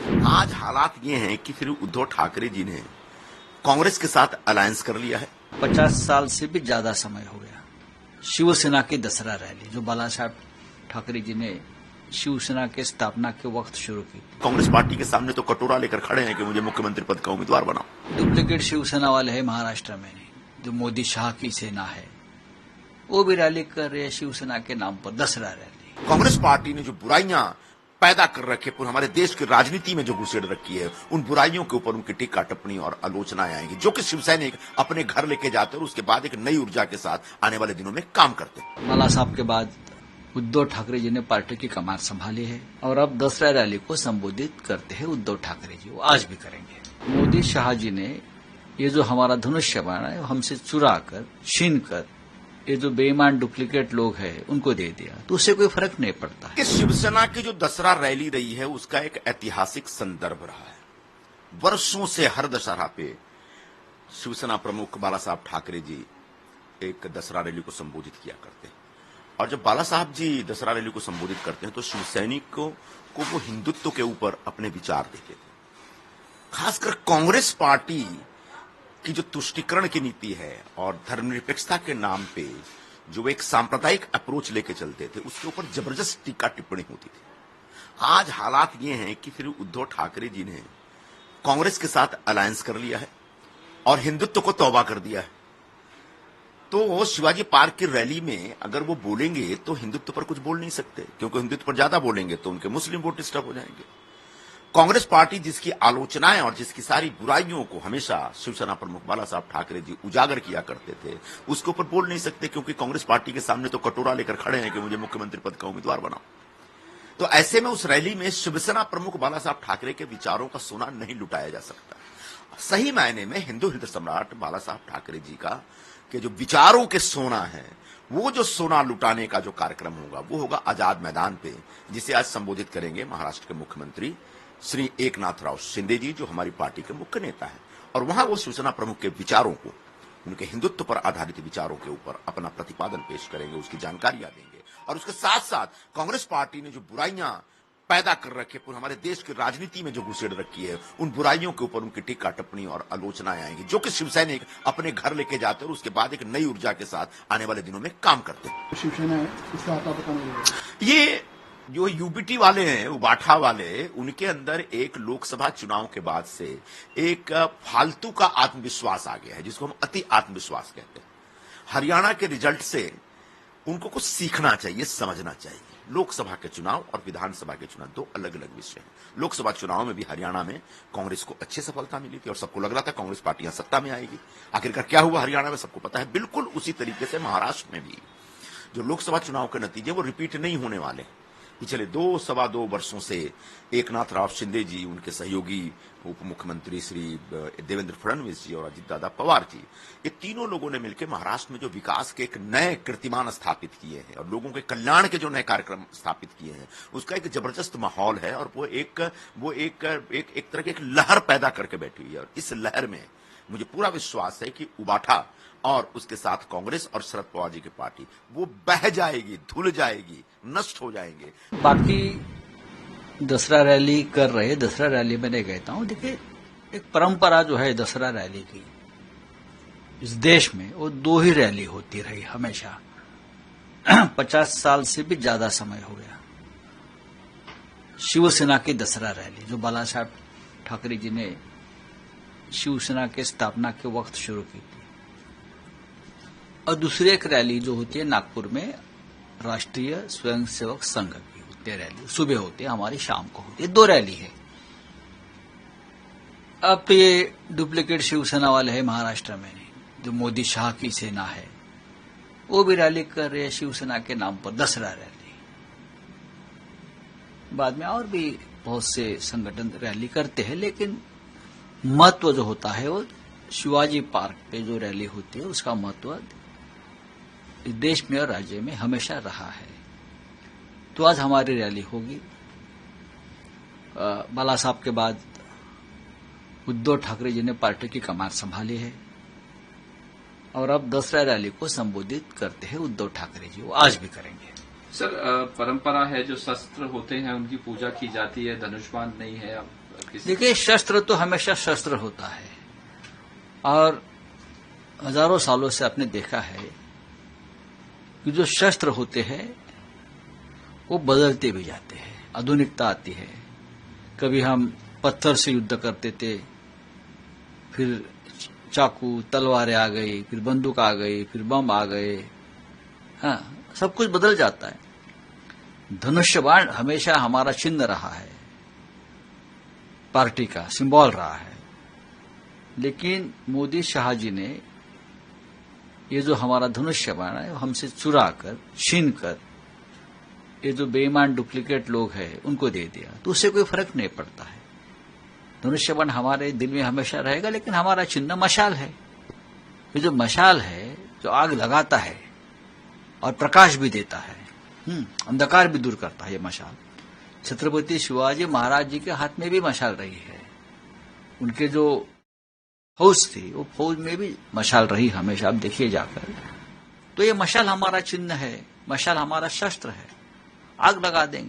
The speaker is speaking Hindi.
आज हालात ये हैं कि फिर उद्धव ठाकरे जी ने कांग्रेस के साथ अलायंस कर लिया है। 50 साल से भी ज्यादा समय हो गया शिवसेना की दसरा रैली जो बाला साहब ठाकरे जी ने शिवसेना के स्थापना के वक्त शुरू की। कांग्रेस पार्टी के सामने तो कटोरा लेकर खड़े हैं कि मुझे मुख्यमंत्री पद का उम्मीदवार बनाओ। डुप्लीकेट शिवसेना वाले हैं महाराष्ट्र में, जो मोदी शाह की सेना है, वो भी रैली कर रहे हैं शिवसेना के नाम पर, दसरा रैली। कांग्रेस पार्टी ने जो बुराइयां पैदा कर रखी है, हमारे देश की राजनीति में जो घुसेड़ रखी है, उन बुराइयों के ऊपर उनकी टीका टिप्पणी और आलोचनाएं आएंगी, जो कि शिवसैनिक अपने घर लेके जाते हैं और उसके बाद एक नई ऊर्जा के साथ आने वाले दिनों में काम करते हैं। बाला साहब के बाद उद्धव ठाकरे जी ने पार्टी की कमान संभाली है और अब दसरा रैली को संबोधित करते हैं उद्धव ठाकरे जी, वो आज भी करेंगे। मोदी शाह जी ने ये जो हमारा धनुष्य बाण है हमसे चुरा कर, छीन कर, ये जो बेईमान डुप्लीकेट लोग हैं उनको दे दिया, तो उससे कोई फर्क नहीं पड़ता है। कि शिवसेना की जो दसरा रैली रही है उसका एक ऐतिहासिक संदर्भ रहा है। वर्षों से हर दशहरा पे शिवसेना प्रमुख बाला साहब ठाकरे जी एक दसरा रैली को संबोधित किया करते हैं, और जब बाला साहब जी दसरा रैली को संबोधित करते हैं तो शिवसैनिकों को वो हिंदुत्व के ऊपर अपने विचार देते थे। खासकर कांग्रेस पार्टी की जो तुष्टीकरण की नीति है और धर्मनिरपेक्षता के नाम पे जो एक सांप्रदायिक अप्रोच लेके चलते थे, उसके ऊपर जबरदस्त टीका टिप्पणी होती थी। आज हालात ये हैं कि फिर उद्धव ठाकरे जी ने कांग्रेस के साथ अलायंस कर लिया है और हिंदुत्व को तौबा कर दिया है। तो शिवाजी पार्क की रैली में अगर वो बोलेंगे तो हिंदुत्व पर कुछ बोल नहीं सकते, क्योंकि हिंदुत्व पर ज्यादा बोलेंगे तो उनके मुस्लिम वोट डिस्टर्ब हो जाएंगे। कांग्रेस पार्टी जिसकी आलोचनाएं और जिसकी सारी बुराइयों को हमेशा शिवसेना प्रमुख बाला साहब ठाकरे जी उजागर किया करते थे, उसके ऊपर बोल नहीं सकते, क्योंकि कांग्रेस पार्टी के सामने तो कटोरा लेकर खड़े हैं कि मुझे मुख्यमंत्री पद का उम्मीदवार बनाओ। तो ऐसे में उस रैली में शिवसेना प्रमुख बाला साहब ठाकरे के विचारों का सोना नहीं लुटाया जा सकता। सही मायने में हिंदू हृदय सम्राट बाला साहब ठाकरे जी का के जो विचारों के सोना है, वो जो सोना लुटाने का जो कार्यक्रम होगा वो होगा आजाद मैदान पे, जिसे आज संबोधित करेंगे महाराष्ट्र के मुख्यमंत्री श्री एकनाथ राव शिंदे जी, जो हमारी पार्टी के मुख्य नेता हैं। और वहां वो शिवसेना प्रमुख के विचारों को, उनके हिंदुत्व पर आधारित विचारों के ऊपर अपना प्रतिपादन पेश करेंगे, उसकी जानकारियां देंगे। और उसके साथ साथ कांग्रेस पार्टी ने जो बुराइयां पैदा कर रखी है, हमारे देश की राजनीति में जो घुसेड़ रखी है, उन बुराइयों के ऊपर उनकी टीका टिप्पणी और आलोचनाएं आएंगी, जो कि शिवसैनिक अपने घर लेके जाते हैं और उसके बाद एक नई ऊर्जा के साथ आने वाले दिनों में काम करते हैं। शिवसेना इसका आता पता ये जो यूबीटी वाले हैं, उबाठा वाले, उनके अंदर एक लोकसभा चुनाव के बाद से एक फालतू का आत्मविश्वास आ गया है, जिसको हम अति आत्मविश्वास कहते हैं। हरियाणा के रिजल्ट से उनको कुछ सीखना चाहिए, समझना चाहिए। लोकसभा के चुनाव और विधानसभा के चुनाव दो अलग अलग विषय हैं। लोकसभा चुनाव में भी हरियाणा में कांग्रेस को अच्छी सफलता मिली थी और सबको लग रहा था कांग्रेस पार्टियां सत्ता में आएगी। आखिरकार क्या हुआ हरियाणा में सबको पता है। बिल्कुल उसी तरीके से महाराष्ट्र में भी जो लोकसभा चुनाव के नतीजे वो रिपीट नहीं होने वाले। पिछले सवा दो वर्षों से एकनाथ राव शिंदे जी, उनके सहयोगी उप मुख्यमंत्री श्री देवेंद्र फडणवीस जी और अजित दादा पवार जी, ये तीनों लोगों ने मिलकर महाराष्ट्र में जो विकास के एक नए कीर्तिमान स्थापित किए हैं और लोगों के कल्याण के जो नए कार्यक्रम स्थापित किए हैं, उसका एक जबरदस्त माहौल है और वो एक तरह की एक लहर पैदा करके बैठी हुई है। और इस लहर में मुझे पूरा विश्वास है कि उबाठा और उसके साथ कांग्रेस और शरद पवार जी की पार्टी वो बह जाएगी, धुल जाएगी, नष्ट हो जाएंगे। बाकी दसरा रैली कर रहे, दसरा रैली में नहीं कहता हूं, देखिए एक परंपरा जो है दसरा रैली की इस देश में, वो दो ही रैली होती रही हमेशा। 50 साल से भी ज्यादा समय हो गया शिवसेना की दसरा रैली जो बाला साहब ठाकरे जी ने शिवसेना के स्थापना के वक्त शुरू की थी। और दूसरी एक रैली जो होती है नागपुर में राष्ट्रीय स्वयंसेवक संघ की होती है रैली, सुबह होती है, हमारी शाम को होती है। दो रैली है। अब तो ये डुप्लीकेट शिवसेना वाले हैं महाराष्ट्र में, जो मोदी शाह की सेना है, वो भी रैली कर रहे हैं शिवसेना के नाम पर, दसरा रैली। बाद में और भी बहुत से संगठन रैली करते हैं, लेकिन महत्व जो होता है वो शिवाजी पार्क पे जो रैली होती है उसका महत्व इस देश में और राज्य में हमेशा रहा है। तो आज हमारी रैली होगी। बाला साहब के बाद उद्धव ठाकरे जी ने पार्टी की कमान संभाली है और अब दसरा रैली को संबोधित करते हैं उद्धव ठाकरे जी, वो आज भी करेंगे। सर, परंपरा है जो शस्त्र होते हैं उनकी पूजा की जाती है, धनुष्मान नहीं है। अब देखिए, शस्त्र तो हमेशा शस्त्र होता है और हजारों सालों से आपने देखा है कि जो शस्त्र होते हैं वो बदलते भी जाते हैं। आधुनिकता आती है, कभी हम पत्थर से युद्ध करते थे, फिर चाकू तलवारें आ गई, फिर बंदूक आ गई, फिर बम आ गए। हाँ, सब कुछ बदल जाता है। धनुष्य बाण हमेशा हमारा चिन्ह रहा है, पार्टी का सिंबल रहा है। लेकिन मोदी शाह जी ने ये जो हमारा धनुष्य बाण है हमसे चुरा कर, छीन कर, ये जो बेईमान डुप्लीकेट लोग हैं उनको दे दिया, तो उससे कोई फर्क नहीं पड़ता है। धनुष्य बाण हमारे दिल में हमेशा रहेगा, लेकिन हमारा चिन्ह मशाल है। ये जो मशाल है, जो आग लगाता है और प्रकाश भी देता है, अंधकार भी दूर करता है ये मशाल। छत्रपति शिवाजी महाराज जी के हाथ में भी मशाल रही है। उनके जो फौज थी वो फौज में भी मशाल रही हमेशा, आप देखिए जाकर। तो ये मशाल हमारा चिन्ह है, मशाल हमारा शस्त्र है। आग लगा देंगे,